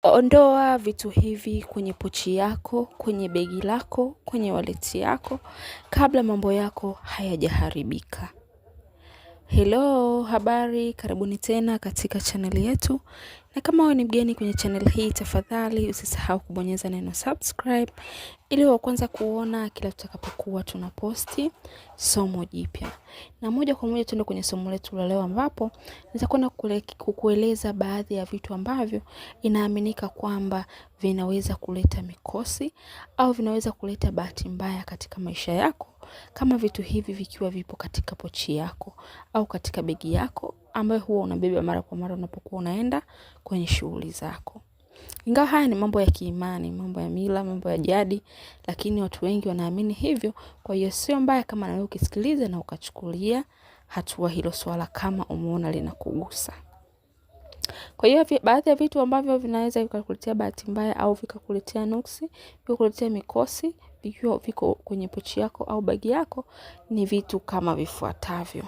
Ondoa vitu hivi kwenye pochi yako, kwenye begi lako, kwenye waleti yako, kabla mambo yako hayajaharibika. Hello, habari, karibuni tena katika channel yetu. Na kama wewe ni mgeni kwenye channel hii, tafadhali usisahau kubonyeza neno subscribe ili wa kwanza kuona kila tutakapokuwa tunaposti somo jipya. Na moja kwa moja tuende kwenye somo letu la leo, ambapo nitakwenda kukueleza baadhi ya vitu ambavyo inaaminika kwamba vinaweza kuleta mikosi au vinaweza kuleta bahati mbaya katika maisha yako, kama vitu hivi vikiwa vipo katika pochi yako au katika begi yako ambayo huwa unabeba mara kwa mara unapokuwa unaenda kwenye shughuli zako. Ingawa haya ni mambo ya kiimani, mambo ya mila, mambo ya jadi, lakini watu wengi wanaamini hivyo. Kwa hiyo sio mbaya kama na wewe ukisikiliza na ukachukulia hatua hilo swala kama umeona linakugusa. Kwa hiyo baadhi ya vitu ambavyo vinaweza vikakuletea bahati mbaya au vikakuletea nuksi, vikakuletea mikosi, vikiwa viko kwenye pochi yako au bagi yako, ni vitu kama vifuatavyo.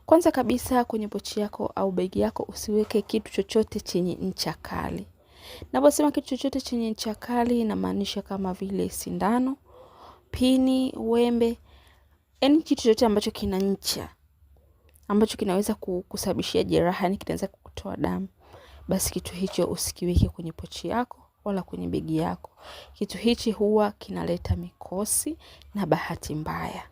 Kwanza kabisa, kwenye pochi yako au begi yako usiweke kitu chochote chenye ncha kali. Naposema kitu chochote chenye ncha kali, inamaanisha kama vile sindano, pini, wembe, yani kitu chochote ambacho kina ncha, ambacho kinaweza kusababishia jeraha, yani kinaweza kutoa damu. Basi kitu hicho usikiweke kwenye pochi yako wala kwenye begi yako. Kitu hichi huwa kinaleta mikosi na bahati mbaya.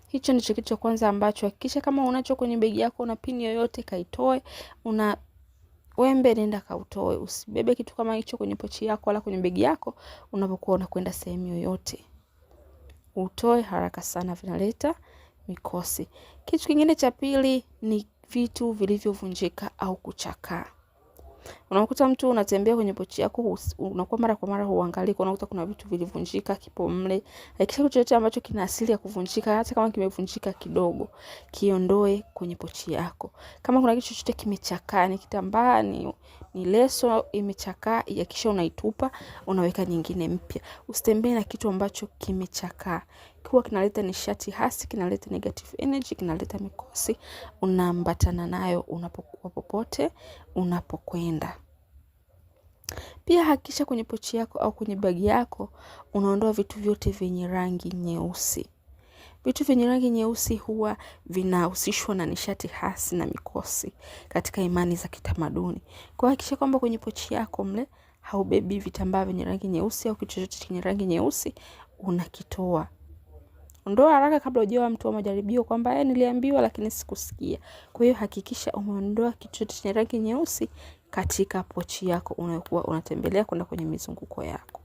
Hicho ndicho kitu cha kwanza ambacho hakikisha kama unacho kwenye begi yako, una pini yoyote kaitoe, una wembe nenda kautoe. Usibebe kitu kama hicho kwenye pochi yako wala kwenye begi yako unapokuwa unakwenda sehemu yoyote. Utoe haraka sana, vinaleta mikosi. Kitu kingine cha pili ni vitu vilivyovunjika au kuchakaa. Unakuta mtu unatembea kwenye pochi yako, unakuwa mara kwa mara huangalia, unakuta kuna vitu vilivunjika kipo mle. Hakikisha kitu chochote ambacho kina asili ya kuvunjika, hata kama kimevunjika kidogo, kiondoe kwenye pochi yako. Kama kuna kitu chochote kimechakaa, ni kitambaa, ni leso imechakaa, hakikisha unaitupa, unaweka nyingine mpya. Usitembee na kitu ambacho kimechakaa. Kwa kinaleta nishati hasi, kinaleta negative energy, kinaleta mikosi, unaambatana nayo unapokuwa popote unapokwenda. Pia hakikisha kwenye pochi yako au kwenye bagi yako unaondoa vitu vyote vyenye rangi nyeusi. Vitu vyenye rangi nyeusi huwa vinahusishwa na nishati hasi na mikosi katika imani za kitamaduni. Kwa hakikisha kwamba kwenye pochi yako mle haubebi vitambaa vyenye rangi nyeusi au kitu chochote chenye rangi nyeusi, unakitoa. Ondoa haraka kabla hujawa mtu wa majaribio kwamba niliambiwa lakini sikusikia. Kwa hiyo hakikisha umeondoa kitu chochote chenye rangi nyeusi katika pochi yako unayokuwa unatembelea kwenda kwenye mizunguko yako.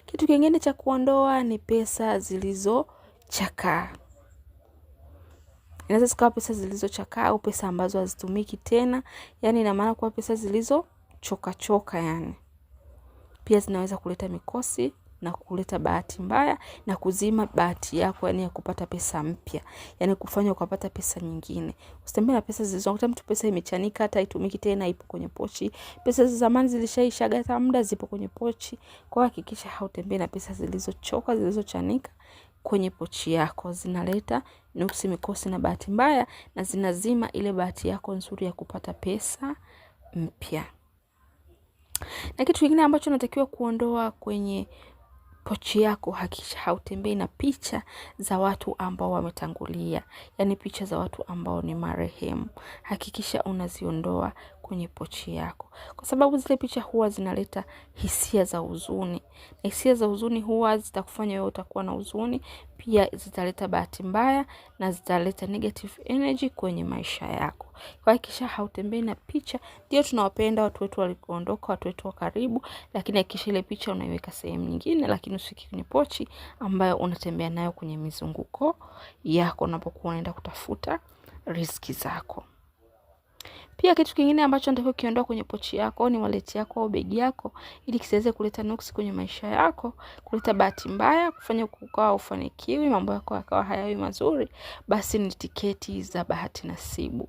Kitu kingine cha kuondoa ni pesa zilizochakaa. Inaweza zikawa pesa zilizochakaa au pesa ambazo hazitumiki tena, yani ina maana kwa pesa zilizochoka yani. Pia zinaweza kuleta mikosi na kuleta bahati mbaya na kuzima bahati yako, yani ya kupata pesa mpya, yani kufanya ukapata pesa nyingine. Usitembee na pesa zilizokuta mtu pesa imechanika hata haitumiki tena, ipo kwenye pochi. Pesa za zamani zilishaisha hata muda, zipo kwenye pochi. Kwa hakikisha hautembei na pesa zilizochoka, zilizochanika kwenye pochi yako. Zinaleta nuksi, mikosi na bahati mbaya, na zinazima ile bahati yako nzuri ya kupata pesa mpya. Na kitu kingine ambacho unatakiwa kuondoa kwenye pochi yako, hakikisha hautembei na picha za watu ambao wametangulia, yani picha za watu ambao ni marehemu. Hakikisha unaziondoa kwenye pochi yako, kwa sababu zile picha huwa zinaleta hisia za huzuni. Na hisia za huzuni huwa zitakufanya wewe utakuwa na huzuni, pia zitaleta bahati mbaya na zitaleta negative energy kwenye maisha yako. Kwa hakikisha hautembei na picha. Ndio tunawapenda watu wetu walikoondoka, watu wetu wa karibu, lakini hakikisha ile picha unaiweka sehemu nyingine, lakini usiki kwenye pochi ambayo unatembea nayo kwenye mizunguko yako unapokuwa unaenda kutafuta riziki zako. Pia kitu kingine ambacho unatakiwa kiondoa kwenye pochi yako ni wallet yako au begi yako, ili kisiweze kuleta nuksi kwenye maisha yako, kuleta bahati mbaya, kufanya ukawa ufanikiwi, mambo yako yakawa hayawi mazuri. Basi ni tiketi za bahati nasibu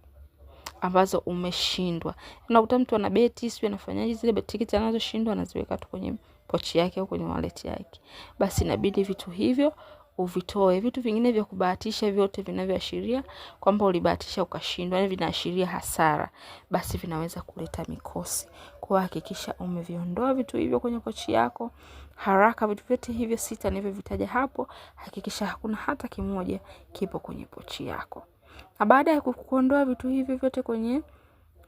ambazo umeshindwa. Unakuta mtu anabeti, sio anafanyaje, zile tiketi anazoshindwa anaziweka tu kwenye pochi yake au kwenye wallet yake. Basi inabidi vitu hivyo uvitoe. Vitu vingine vya kubahatisha vyote vinavyoashiria kwamba ulibahatisha ukashindwa, yani vinaashiria hasara, basi vinaweza kuleta mikosi. Kwa hakikisha umeviondoa vitu hivyo kwenye pochi yako haraka. Vitu vyote hivyo 6 nilivyovitaja hapo, hakikisha hakuna hata kimoja kipo kwenye pochi yako. Na baada ya kuondoa vitu hivyo vyote kwenye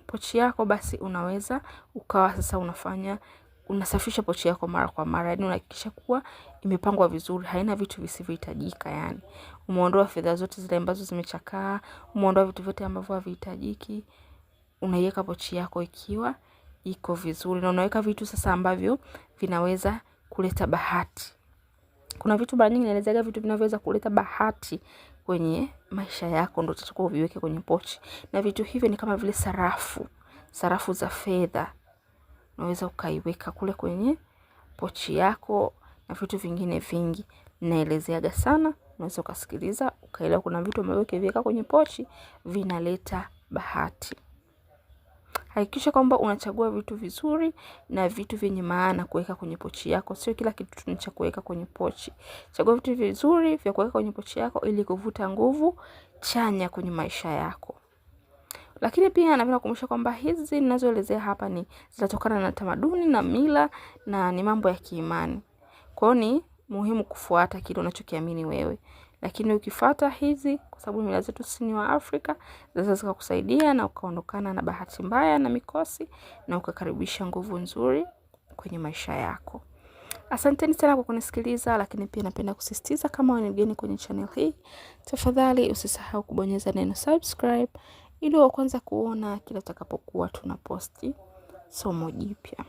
pochi yako, basi unaweza ukawa sasa unasafisha pochi yako mara kwa mara. Yani unahakikisha kuwa imepangwa vizuri, haina vitu visivyohitajika. Yani umeondoa fedha zote zile ambazo zimechakaa, umeondoa vitu vyote ambavyo havihitajiki. Unaiweka pochi yako ikiwa iko vizuri, na unaweka vitu sasa ambavyo vinaweza kuleta bahati. Kuna vitu mara nyingi naelezaga vitu vinavyoweza kuleta bahati kwenye maisha yako, ndio utakuwa uviweke kwenye pochi. Na vitu hivyo ni kama vile sarafu za fedha. Unaweza ukaiweka kule kwenye pochi yako, na vitu vingine vingi naelezeaga sana. Unaweza ukasikiliza ukaelewa kuna vitu ambavyo ukiweka kwenye pochi vinaleta bahati. Hakikisha kwamba unachagua vitu vizuri na vitu vyenye maana kuweka kwenye pochi yako. Sio kila kitu tunacha kuweka kwenye pochi. Chagua vitu vizuri vya kuweka kwenye pochi yako ili kuvuta nguvu chanya kwenye maisha yako. Lakini pia napenda kukumbusha kwamba hizi ninazoelezea hapa ni zinatokana na tamaduni na mila na ni mambo ya kiimani. Kwa hiyo ni muhimu kufuata kile unachokiamini wewe. Lakini ukifuata hizi, kwa sababu mila zetu sisi ni wa Afrika, zinaweza zikakusaidia na ukaondokana na bahati mbaya na mikosi, na ukakaribisha nguvu nzuri kwenye maisha yako. Asanteni sana kwa kunisikiliza, lakini pia napenda kusisitiza kama wewe ni mgeni kwenye channel hii, tafadhali usisahau kubonyeza neno subscribe ili uwe kwanza kuona kila tutakapokuwa tunaposti somo jipya.